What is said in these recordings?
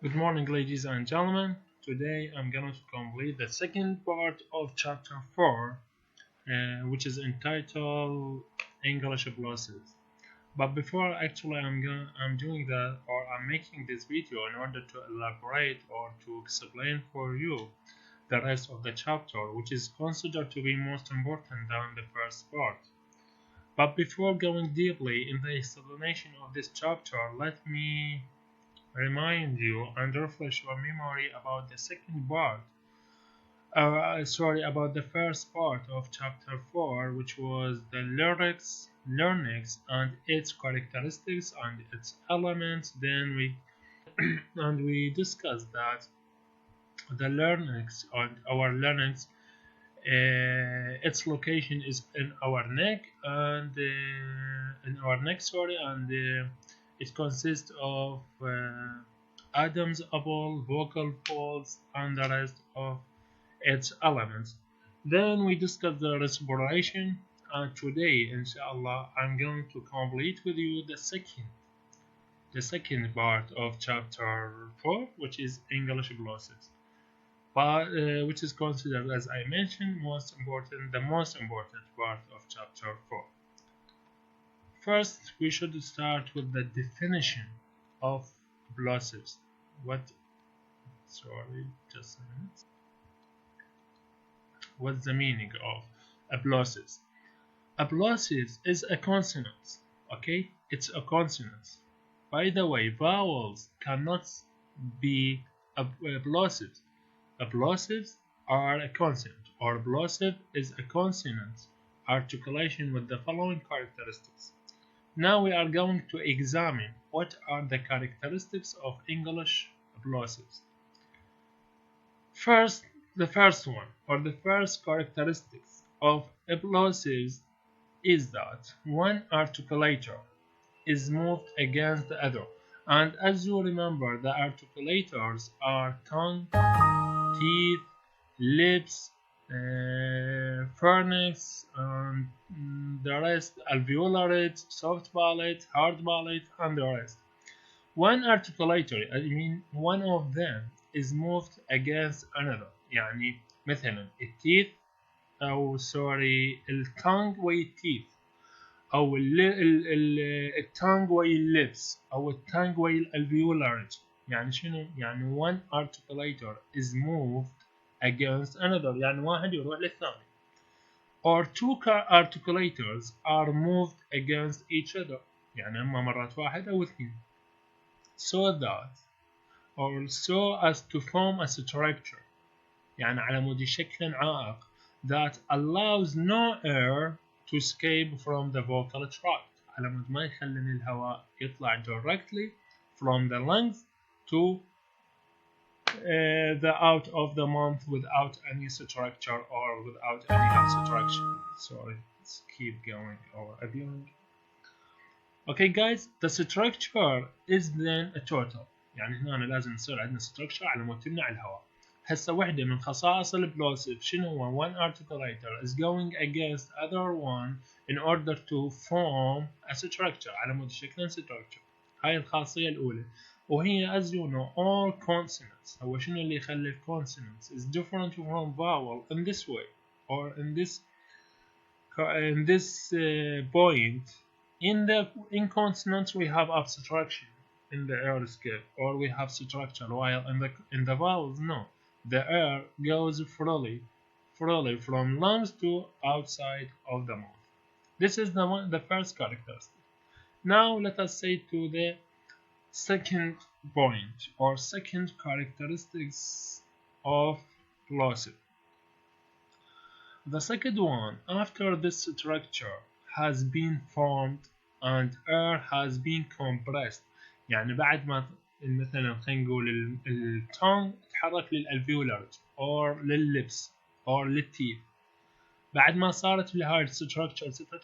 Good morning, ladies and gentlemen. Today I'm going to complete the second part of chapter 4, which is entitled English Plosives. But before I'm doing that, or I'm making this video in order to elaborate or to explain for you the rest of the chapter, which is considered to be most important than the first part. But before going deeply in the explanation of this chapter, let me remind you and refresh your memory about the second part, about the first part of chapter 4, which was the learnings and its characteristics and its elements. Then we discussed that the learnings and our learnings, its location is in our neck and it consists of Adam's apple, vocal folds, and the rest of its elements. Then we discussed the respiration, and today, inshallah, I'm going to complete with you the second part of chapter 4, which is English Plosives, which is considered, as I mentioned, the most important part of chapter 4. First, we should start with the definition of plosives. What's the meaning of a plosive? A plosive is a consonant. Okay, it's a consonant. By the way, vowels cannot be a plosive. A plosives are a consonant, or plosive is a consonant articulation with the following characteristics. Now we are going to examine what are the characteristics of English plosives. First, the first characteristics of plosives is that one articulator is moved against the other. And as you remember, the articulators are tongue, teeth, lips, pharynx, and the rest, alveolars, soft palate, hard palate, and the rest. One articulator, one of them is moved against another. يعني مثلا الtongue والteeth، أو الtongue والlips، أو الtongue والalveolars. يعني شنو؟ يعني one articulator is moved against another، يعني واحد يروح للثاني. Or two articulators are moved against each other، يعني أما مرات واحد أو اثنين. So as to form a structure، يعني على مود شكل عائق that allows no air to escape from the vocal tract، على مود ما يخلي الهواء يطلع directly from the lungs to the out of the mouth without any structure or without any obstruction. Sorry, let's keep going or reviewing. Okay guys, the structure is then a total. يعني هنا لازم يصير عندنا structure على مود تمنع الهواء. هسه وحدة من خصائص البلوسيف شنو هو؟ one articulator is going against other one in order to form a structure، على مود شكل structure. هاي الخاصية الأولى. وهي as you know all consonants. هو شنو اللي يخلي consonants is different from vowel in this way or in this point. In consonants we have obstruction in the air escape, or we have structure, while in the vowels no. The air goes freely from lungs to outside of the mouth. This is the first characteristic. Now let us say to the second point or second characteristics of plosive. The second one, after this structure has been formed and air has been compressed، يعني بعد ما مثلا خلينا نقول الtongue تحرك للalveolars or للlips or للteeth، بعد ما صارت لهاي structure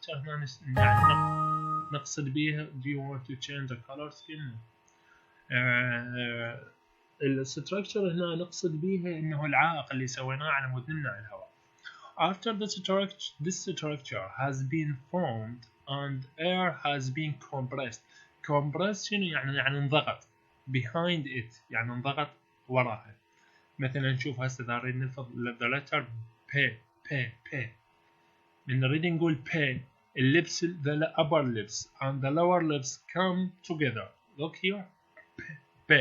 هنا يعني نقصد بيها. Do you want to change the color scheme؟ الستركتشر هنا نقصد بيها انه العائق اللي سويناه على مود نمنع الهواء. After this structure has been formed and air has been compressed. Compressed شنو يعني؟ يعني انضغط. behind it يعني انضغط وراها. مثلا نشوف هسه إذا نريد نلفظ the letter P من نريد نقول P اللبس the upper lips and the lower lips come together. look here P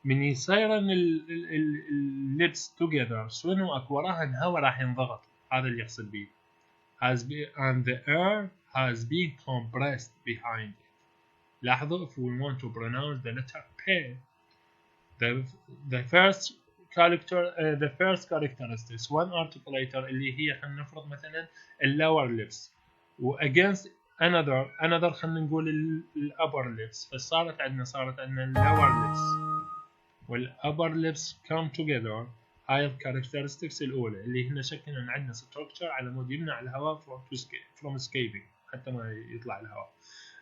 من يصير اللبس together شنو اكو وراها الهواء راح ينضغط. هذا اللي يقصد به and the air has been compressed behind it. لاحظوا if we want to pronounce the letter P the first characteristics one articulator اللي هي خلينا نفرض مثلا lower lips و against another خلينا نقول upper lips. فصارت عندنا lower lips والupper lips come together. هاي الكاركترستكس الأولى اللي هنا شكلنا عندنا structure على مود يمنع الهواء from escaping حتى ما يطلع الهواء.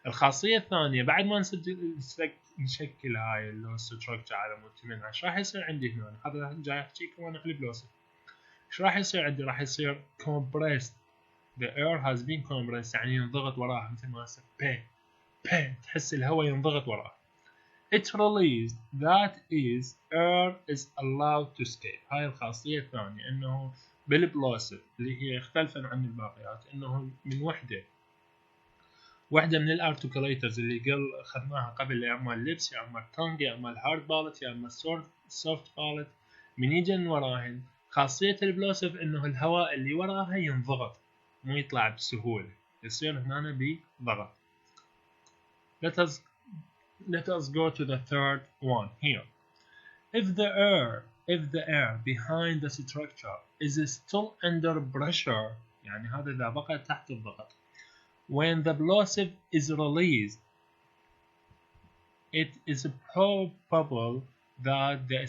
الخاصية الثانية بعد ما نشكل هاي الستركتشر على مود تمنع ايش راح يصير عندي هنا؟ هذا جاي احكيكم وانا اقلب لوصف. ايش راح يصير عندي؟ راح يصير compressed. the air has been compressed يعني ينضغط وراها مثل ما هسه تحس الهواء ينضغط وراها. It's released that is air is allowed to escape. هاي الخاصية الثانية انه بالبلوسيف اللي هي اختلفا عن الباقيات انه من واحدة من الارتكوليترز اللي اخذناها قبل يا اما اللبس يا اما التونج يا اما الهارد بالت يا اما السوفت بالت من يجي من وراهن. خاصية البلوسيف انه الهواء اللي وراها ينضغط مو يطلع بسهولة يصير هنا بضغط. Let us go to the third one here. If the air behind the structure is still under pressure يعني هذا إذا بقى تحت الضغط. When the plosive is released, it is probable that the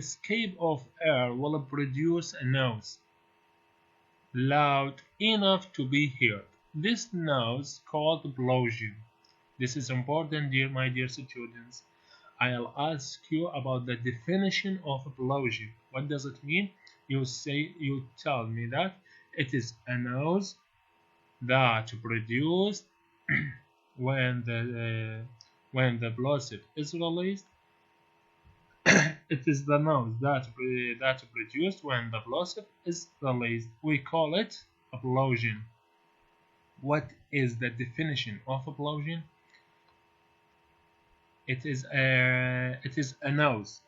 escape of air will produce a noise loud enough to be heard. This noise called explosion. This is important, my dear students. I'll ask you about the definition of explosion. What does it mean? You tell me that it is a noise that produced when the plosive is released. It is the noise that produced when the plosive is released. We call it explosion. What is the definition of explosion? It is a noise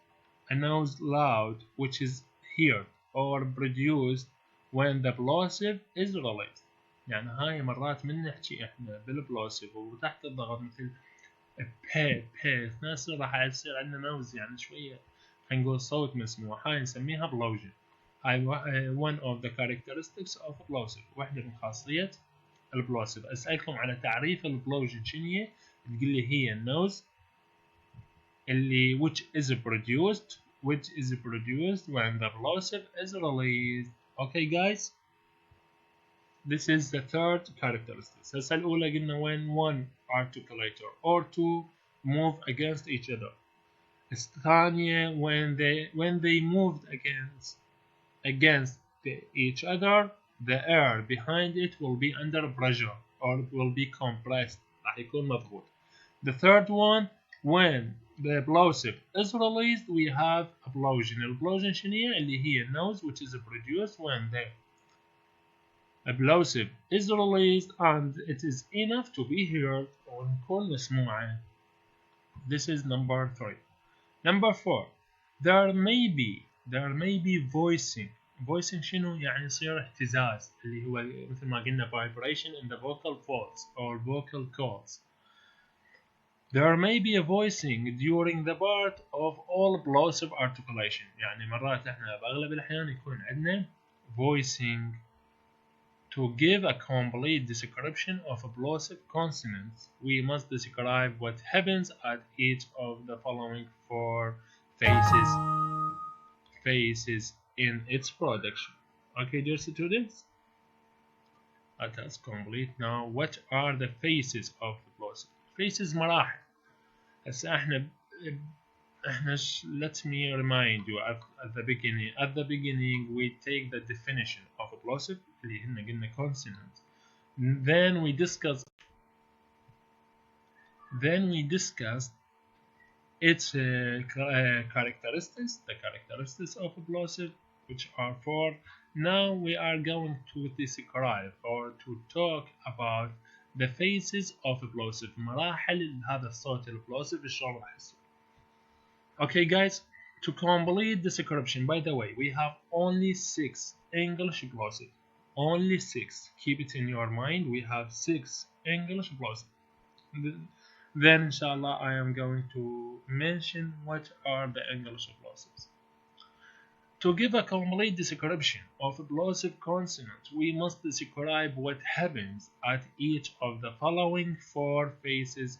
loud which is heard or produced when the plosive is released. يعني هاي مرات من نحكي احنا بالبلوسيف وتحت الضغط مثل بي ناس راح يصير عندنا نوز يعني شوية خلينا نقول صوت مسموع. هاي نسميها بلوجن. هاي one of the characteristics of plosive. واحدة من خاصية البلوسيف. أسألكم على تعريف البلوجن شنو هي؟ تقول لي هي النوز اللي which is produced when the plosive is released. Okay guys, this is the third characteristic. هسه الأولى قلنا when one articulator or two move against each other. الثانية when they moved against each other, the air behind it will be under pressure or will be compressed. راح يكون مضغوط. The third one, when the plosive is released, we have explosion. Explosion شنو هي؟ اللي هي noise which is produced when the plosive is released and it is enough to be heard ونكون مسموعة. This is number 3. Number 4, there may be voicing. voicing شنو؟ يعني يصير اهتزاز اللي هو مثل ما قلنا vibration in the vocal folds or vocal cords. There may be a voicing during the part of all plosive articulation. يعني مرات احنا بأغلب الأحيان يكون عندنا voicing to give a complete description of a plosive consonants. We must describe what happens at each of the following 4 phases in its production. Okay, dear students, let us complete now. What are the phases of the plosive? Phases مراحل. هسه احنا let me remind you at the beginning we take the definition of a plosive اللي هن قلنا consonant. Then we discuss Then we discussed its characteristics, the characteristics of plosive, which are four. Now we are going to describe or to talk about the phases of plosive. مراحل هذا الصوت البلosive شلون راح يصير. Okay guys, to complete the description, by the way, we have only 6 English plosive. Only 6. Keep it in your mind. We have 6 English plosive. Then inshallah I am going to mention what are the English plosives. To give a complete description of a plosive consonant, we must describe what happens at each of the following 4 phases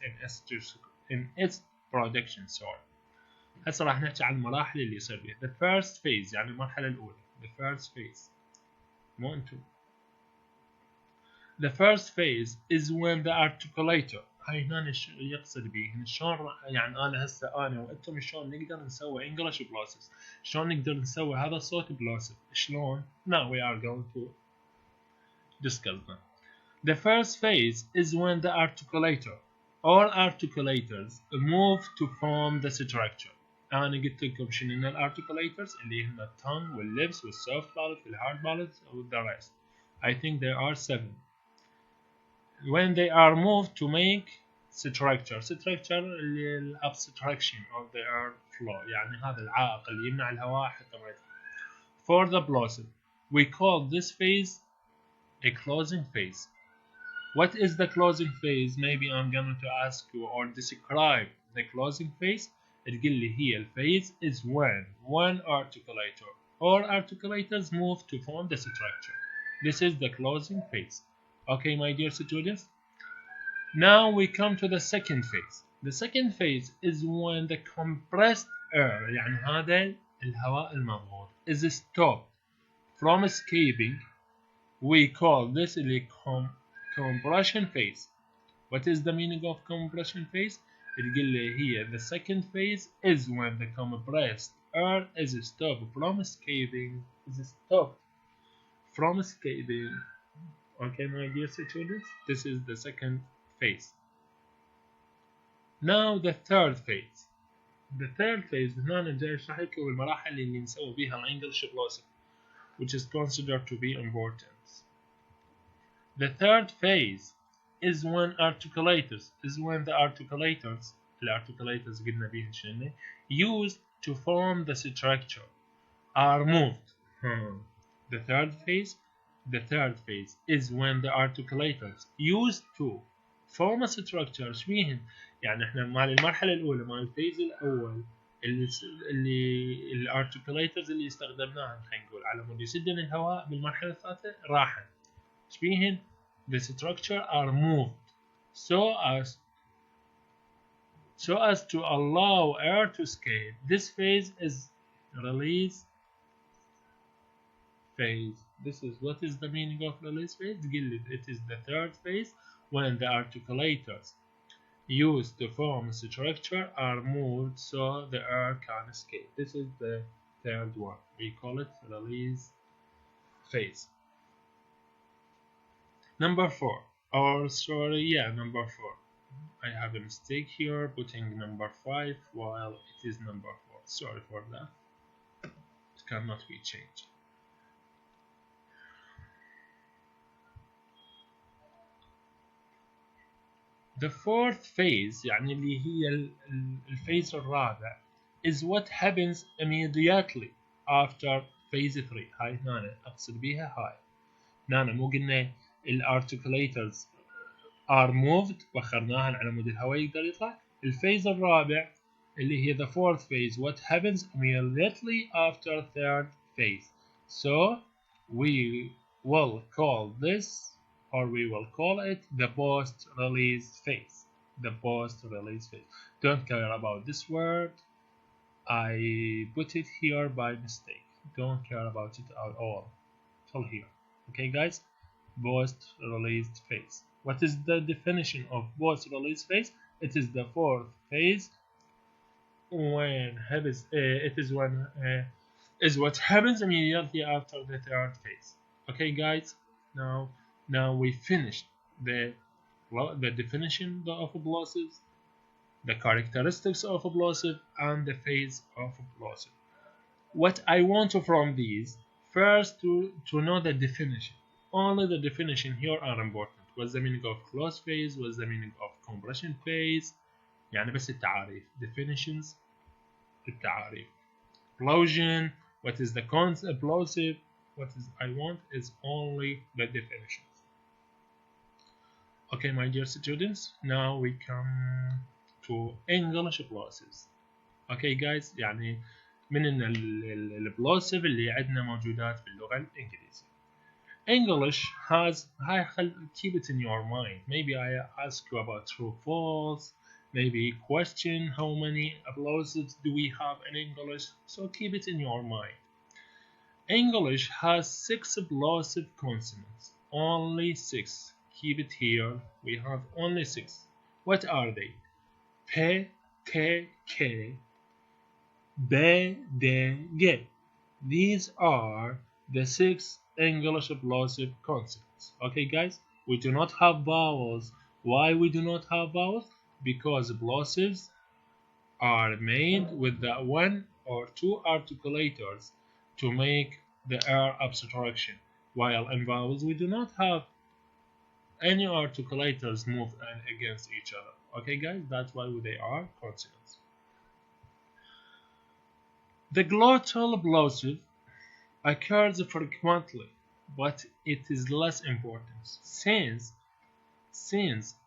in its production. هسه راح نحكي عن المراحل اللي يصير بيها. The first phase يعني المرحلة الأولى. The first phase. مو أنتم. The first phase is when the articulator. هاي هنا يقصد به شلون يعني انا هسه انا وانتم شلون نقدر نسوي English plosives. شلون نقدر نسوي هذا الصوت plosive. شلون؟ Now we are going to discuss them. The first phase is when the articulator or articulators move to form the structure. أنا قلت لكم شنو إن الارتيكوليترز اللي هم الtongue والlips والsoft palate والhard palate with the rest. I think there are 7. When they are moved to make structure اللي obstruction of the air flow يعني هذا العائق اللي يمنع الهواء حتى ما يدخل. For the plosive, we call this phase a closing phase. What is the closing phase? Maybe I'm going to ask you or describe the closing phase. تقول لي هي الphase is when one articulator or articulators move to form the structure. This is the closing phase. Okay, my dear students. Now we come to the second phase. The second phase is when the compressed air يعني هذا الهواء المضغوط is stopped from escaping. We call this the compression phase. What is the meaning of compression phase? تقول لي هي the second phase is when the compressed air is stopped from escaping. Okay, my dear students, this is the second phase. Now the third phase. The third phase هنا جاي اشرح لكم المراحل اللي نسوي بيها الانجلش plosive, which is considered to be important. The third phase is when the articulators قلنا بيهن شنو used to form the structure are moved. The third phase is when the articulators used to form a structure. شبيهن يعني احنا مال المرحلة الأولى مال الفيز الأول اللي الارتيكوليترز اللي استخدمناها خلينا نقول على مود يسدن الهواء. بالمرحلة الثالثة راحن شبيهن the structure are moved so as to allow air to escape. This phase is release phase. This is what is the meaning of release phase? It is the third phase when the articulators used to form a structure are moved so the air can escape. This is the third one. We call it release phase. Number 4. Number 4. I have a mistake here putting number 5 while it is number 4. Sorry for that. It cannot be changed. The fourth phase يعني اللي هي الفيز الرابع is what happens immediately after phase 3. هاي هنا أقصد بيها هاي. هنا مو قلنا الارتيكوليترز are moved وخرناها على مود الهواء يقدر يطلع. الفيز الرابع اللي هي the fourth phase what happens immediately after third phase. So we will call this or we will call it the post-release phase. The post-release phase. Don't care about this word. I put it here by mistake. Don't care about it at all. Till here. Okay, guys? Post-release phase. What is the definition of post-release phase? It is the fourth phase when is what happens immediately after the third phase. Okay, guys? Now we finished the definition of plosives. the characteristics of a plosive, and the phase of a plosive. What I want from these, first to know the definition. Only the definition here are important. What's the meaning of closed phase? What's the meaning of compression phase? يعني بس التعاريف. Definitions التعاريف. Explosion. What is the concept plosive? What is I want is only the definitions. Okay, my dear students, now we come to English plosives. Okay guys, يعني من البلوسيف اللي عندنا موجودات باللغة الإنجليزية. English has, keep it in your mind. Maybe I ask you about true, false. Maybe question how many plosives do we have in English. So keep it in your mind. English has 6 plosive consonants. Only 6. Keep it here. We have only 6. What are they? P, T, K, B, D, G. These are the 6 English plosive consonants. Okay guys, we do not have vowels. Why we do not have vowels? Because plosives are made with the 1 or 2 articulators to make the air abstraction, while in vowels we do not have any articulators move against each other. Okay guys, that's why they are consonants. The glottal plosive occurs frequently, but it is less important since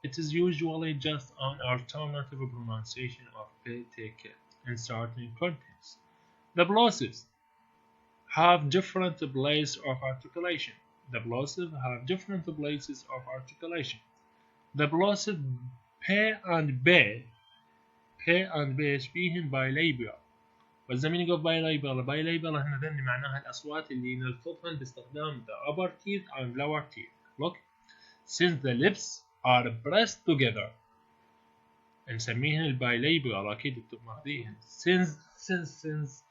it is usually just an alternative pronunciation of PTK in certain contexts. The plosives have different places of articulation. The plosives have different places of articulation. The plosive P and B فيهن bilabial. What's the meaning of bilabial? Bilabial هنا معناها الأصوات اللي نلفظهن باستخدام the upper teeth and lower teeth. Look, since the lips are pressed together نسميهن البايلابيال. أكيد بتبقى since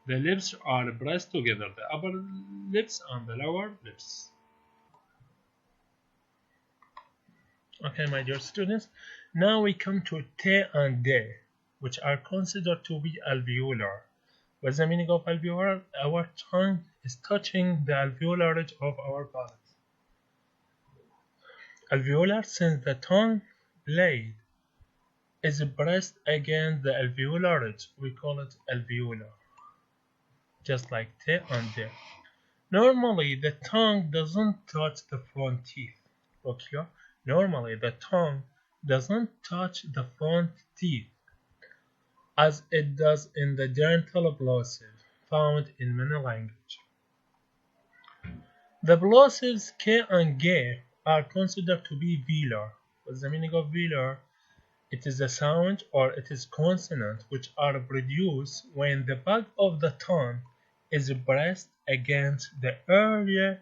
the lips are pressed together, the upper lips and the lower lips. Okay, my dear students, now we come to T and D, which are considered to be alveolar. What's the meaning of alveolar? Our tongue is touching the alveolar ridge of our palate. Alveolar, since the tongue blade is pressed against the alveolar ridge, we call it alveolar. Just like T and D. Normally, the tongue doesn't touch the front teeth. Look here. Normally, the tongue doesn't touch the front teeth as it does in the dental plosive found in many languages. The plosives K and G are considered to be velar. What's the meaning of velar? It is a sound or it is consonant which are produced when the back of the tongue is pressed against the area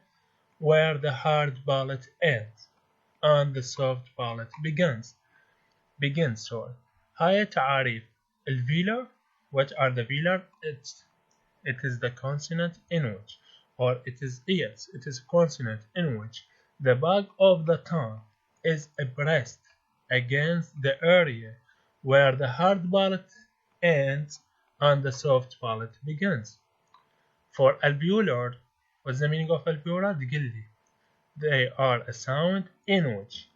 where the hard palate ends and the soft palate begins. هاي تعاريف الvelar. What are the velar? It is the consonant in which, or it is consonant in which the back of the tongue is pressed against the area where the hard palate ends and the soft palate begins. For alveolar, what's the meaning of alveolar? They are a sound in which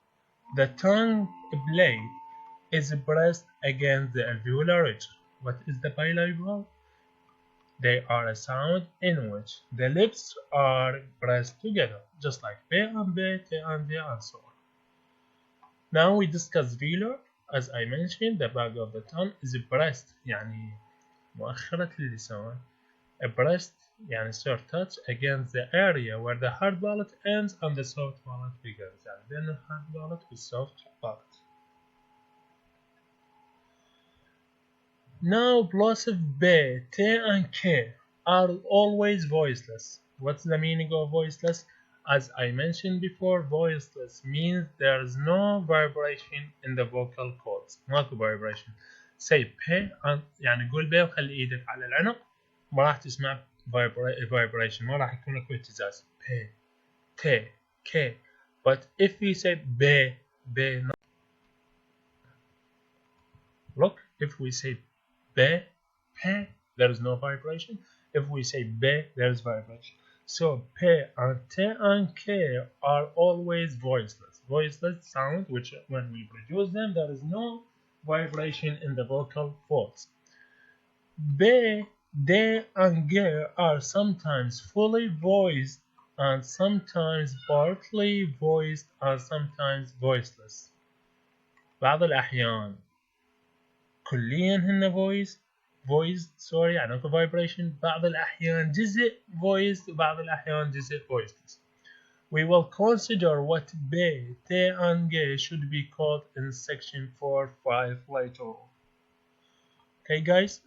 the tongue blade is pressed against the alveolar ridge. What is the bilabial? They are a sound in which the lips are pressed together, just like B and B, T and D, and so on. Now we discuss velar. As I mentioned, the back of the tongue is pressed, يعني مؤخرة اللسان. Pressed, يعني sir, touch against the area where the hard palate ends and the soft palate begins. يعني بين الhard palate والsoft palate. Now plosive B, T and K are always voiceless. What's the meaning of voiceless? As I mentioned before, voiceless means there is no vibration in the vocal cords. ماكو vibration. Say P and يعني قول B وخلي ايدك على العنق ما راح تسمع vibration. ما راح يكون لك اهتزاز. P, T, K. But if we say B, Look, if we say be, pe, there is no vibration. If we say be, there is vibration. So pe and te and ke are always voiceless. Voiceless sound, which when we produce them, there is no vibration in the vocal folds. Be, de, and ge are sometimes fully voiced and sometimes partly voiced and sometimes voiceless. بعض الأحيان كليا هن voiced يعني اكو vibration. بعض الأحيان جزء voiced وبعض الأحيان جزء voiceless. We will consider what be, te, and ge should be called in section 4-5 later. Okay guys,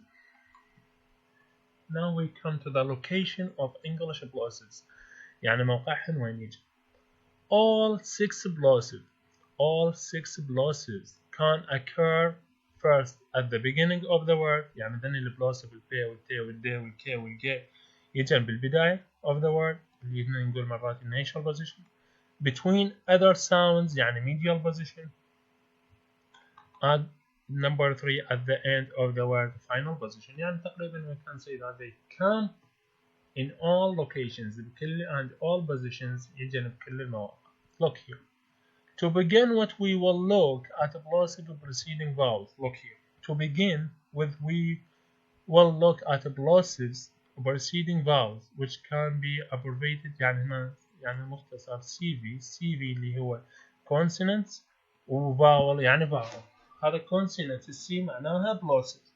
now we come to the location of English plosives. يعني موقعهن وين يجي. All six plosives can occur first at the beginning of the word. يعني ذن البلوسيف البي والتي والدي والكي والجي يجن بالبداية of the word اللي هنا نقول مرات initial position. Between other sounds يعني medial position. And number 3 at the end of the word final position. يعني تقريبا we can say that they come in all locations بكل and all positions يجن بكل المواقع. Look here. To begin with, we will look at plosive preceding vowels. Look here. To begin with, we will look at plosives preceding vowels, which can be abbreviated يعني هنا يعني مختصر CV اللي هو consonants و vowel يعني vowel. هذا consonant C معناها plosive.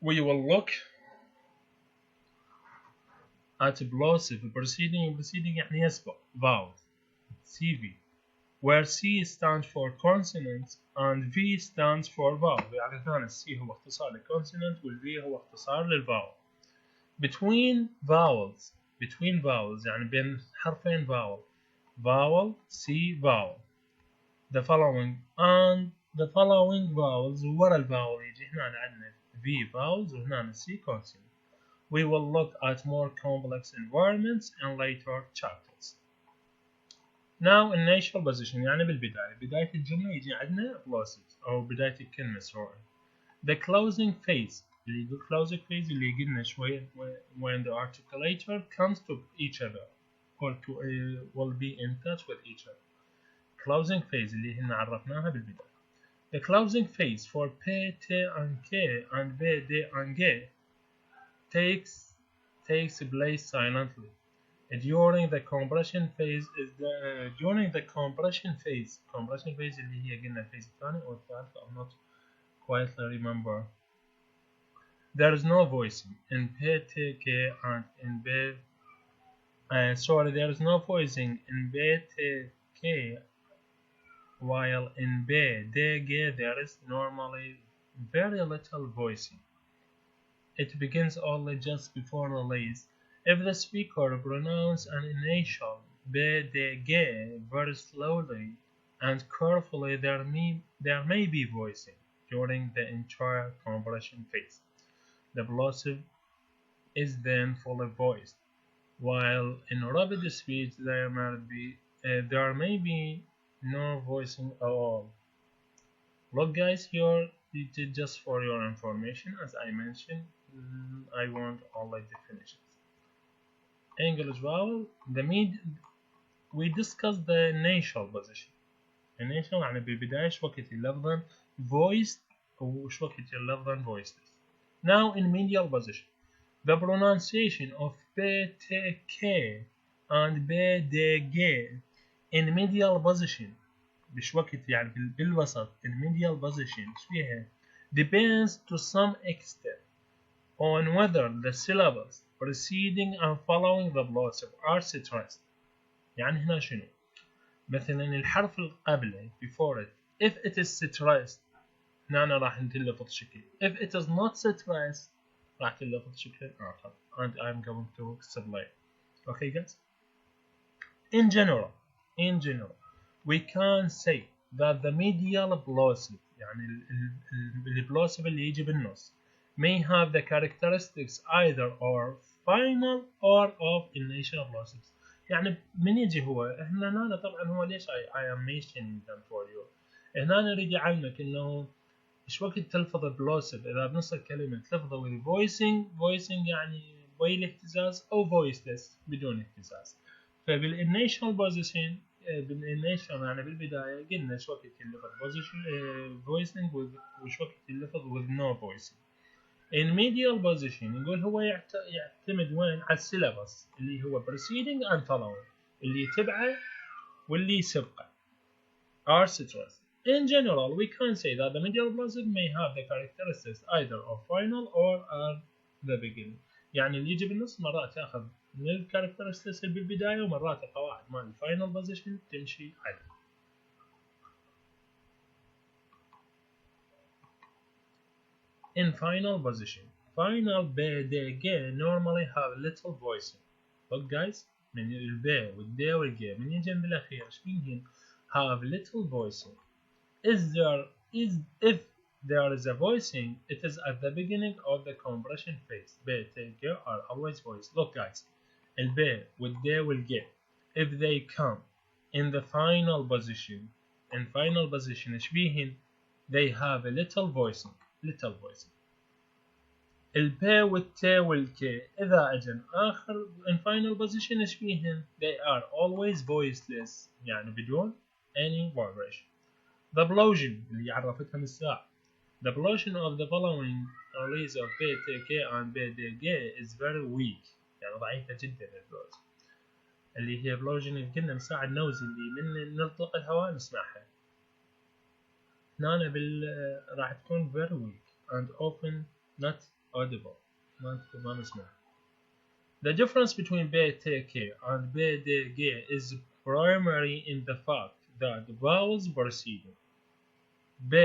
We will look at plosive preceding يعني يسبق vowels. CV, where C stands for consonant and V stands for vowel. يعني ثاني C هو اختصار للconsonant والV هو اختصار للvowel. Between vowels يعني بين حرفين vowel C vowel. The following vowels ورا الvowel يجي هنا عندنا V vowels وهنا C consonant. We will look at more complex environments in later chapters. Now initial position يعني بداية الجملة يجي عندنا plosives أو بداية الكلمة sorry. The closing phase اللي يقول closing phase اللي قلنا شوية when the articulator comes to each other or to will be in touch with each other. Closing phase اللي هنا عرفناها بالبداية. The closing phase for p, t, and k and b, d, and g takes place silently. During the compression phase compression phase اللي هي قلنا الفيز الثاني أو الثالث I'm not quite remember. There is no voicing in P, T, K and in B. There is no voicing in B, T, K, while in B, D, G there is normally very little voicing. It begins only just before the release. If the speaker pronounces an initial b, d, g very slowly and carefully, there may be voicing during the entire compression phase. The plosive is then fully voiced, while in rapid speech there may be no voicing at all. Look guys, here just for your information, as I mentioned, I want only definitions. English vowel we discussed the initial position. initial يعني بالبداية شو وقت اللفظ voiced وشو وقت اللفظ voiceless. Now in medial position, the pronunciation of p, t, k and b, d, g in medial position بش وقت يعني بالوسط in medial position فيها depends to some extent on whether the syllables preceding and following the plosive are stressed. يعني هنا شنو؟ مثلا الحرف اللي قبله before it if it is stressed هنا راح نتلفظ شكل. If it is not stressed راح تلفظ شكل آخر. And I'm going to explain. Okay guys? In general we can say that the medial plosive يعني البلوسيف اللي يجي بالنص may have the characteristics either or final or of initial plosives. يعني من يجي هو احنا هنا طبعا هو ليش I am mentioning them for you هنا نريد يعلمك انه ايش وقت تلفظ بلوسيف. اذا بنص الكلمة تلفظه with voicing يعني بالاهتزاز او voiceless بدون اهتزاز. فبالانيشنال بوزيشن بالانيشن يعني بالبداية قلنا ايش وقت يلفظ voicing وايش وقت يلفظ with no voicing. in medial position نقول هو يعتمد وين على السيلابس اللي هو preceding and following اللي يتبعه واللي يسبقه are stressed. In general, we can say that the medial plosive may have the characteristics either of final or at the beginning. يعني اللي يجي بالنص مرات تاخذ من الكاركترستكس اللي بالبداية ومرات القواعد مال الفاينل بوزيشن تمشي عليه. In final position, final B, D, G normally have little voicing. Look guys, من الب والد والج من يجي بالأخير ايش فيهن have little voicing. If there is a voicing, it is at the beginning of the compression phase. B, T, G are always voiced. Look guys, الب والد والج if they come in the final position, in final position ايش فيهن they have a little voicing. الب والت والك إذا أجن آخر in final position إيش فيهن they are always voiceless يعني بدون any vibration. The Plosian اللي عرفتها الساعة. The Plosian of the following release of B, T, K and B, D, G is very weak يعني ضعيفة جدا البلوز اللي هي Plosian اللي قلنا مساعة النوزي اللي من نطلق الهواء نسمعها. هنا راح تكون very weak and often not audible ما نسمعها. The difference between B, T, K and B, D, G is primary in the fact that the vowels preceding B,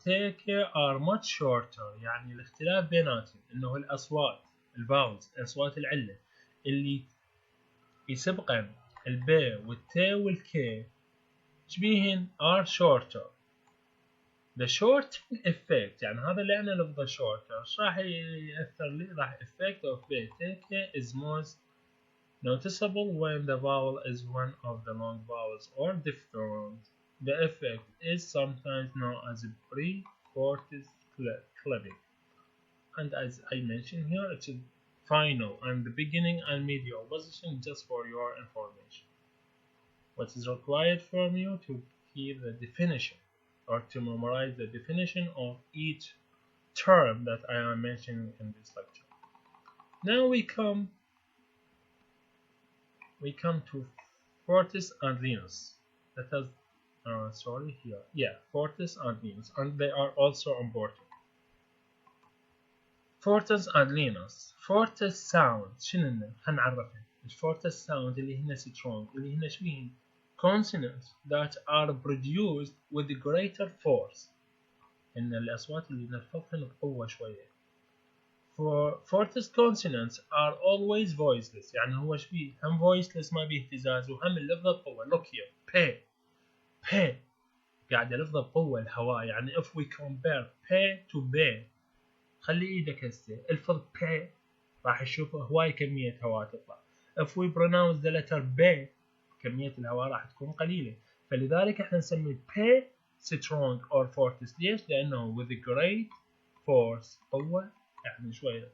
T, K are much shorter. يعني الاختلاف بيناتهم انه الاصوات الفاولز اصوات العله اللي يسبقن البي والتي والكي شبيهن are shorter. The shorting effect يعني هذا اللي يعني لفظه shorter ايش راح يأثر لي؟ راح effect of B, T, K is most noticeable when the vowel is one of the long vowels or diphthongs. The effect is sometimes known as a pre-fortis clipping. And as I mentioned here, it's a final and the beginning and medial position just for your information. What is required from you to keep the definition or to memorize the definition of each term that I am mentioning in this lecture. Now we come to fortis and lenis. That is fortis and lenis, and they are also important. Fortis and lenis. Fortis sound شنو هنعرفها؟ الفورتس sound اللي هنا strong اللي هنا شبيهن consonants that are produced with greater force. إن الأصوات اللي نلفظهن بقوة شوية. For fortis consonants are always voiceless. يعني هو شبيه هم voiceless ما بيه اهتزاز وهم اللفظة بقوة. Look here, p قاعد لفظة بقوة الهواء. يعني if we compare p to b خلي ايدك هسه الفظ p راح تشوف هواي كمية هواء تطلع. If we pronounce the letter b كمية الهواء راح تكون قليلة. فلذلك احنا نسمي p strong or fortis. ليش؟ لأنه with great force قوة يعني شوية.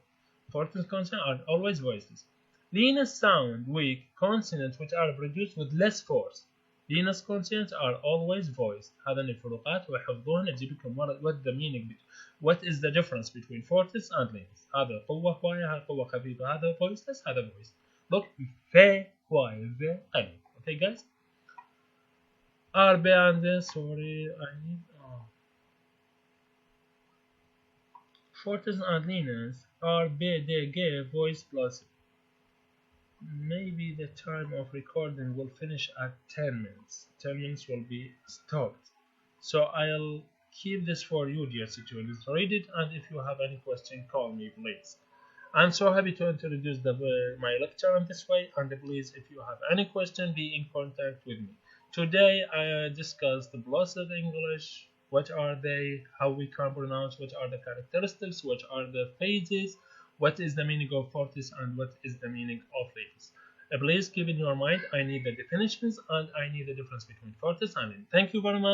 Fortis consonants are always voiceless. Lenis sound weak consonants which are produced with less force. Lenis consonants are always voiced. هذا الفروقات وحفظوهن أجيب لكم what the meaning what is the difference between fortis and lenis. هذا قوة هواية هذا قوة خفيفة هذا voiceless هذا voiced. Look في هواية في قليل. Okay guys. RB and sorry I need fortis and lenis are B, D, G voice plosive. Maybe the time of recording will finish at 10 minutes. 10 minutes will be stopped. So I'll keep this for you, dear students. Read it, and if you have any question, call me, please. I'm so happy to introduce my lecture in this way, and please, if you have any question, be in contact with me. Today, I discussed the plosive English. What are they? How we can pronounce? What are the characteristics? What are the phases? What is the meaning of fortis and what is the meaning of lenis? Please keep in your mind, I need the definitions and I need the difference between fortis and lenis. Thank you very much.